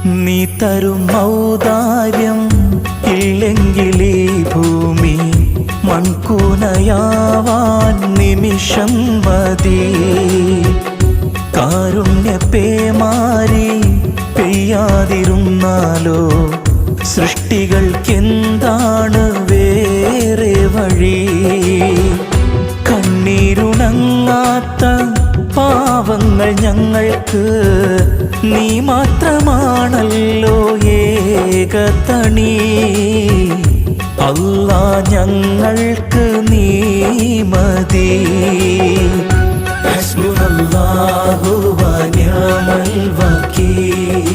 നീ തരും ഔദാര്യം ഇല്ലെങ്കിലീ ഭൂമി മൺകൂനയാവാൻ നിമിഷം മതി. കാരുണ്യപേമാരി പെയ്യാതിരുന്നാലോ സൃഷ്ടികൾക്കെന്താണ് വേറെ വഴി? കണ്ണീരുണങ്ങാത്ത പാവങ്ങൾ ഞങ്ങൾക്ക് നീ മാത്രമാണല്ലോ ഏകതണി. അല്ലാ ഞങ്ങൾക്ക് നീ മതി. ഹസ്ബുനല്ലാഹു വ നിഅമൽ വകീൽ.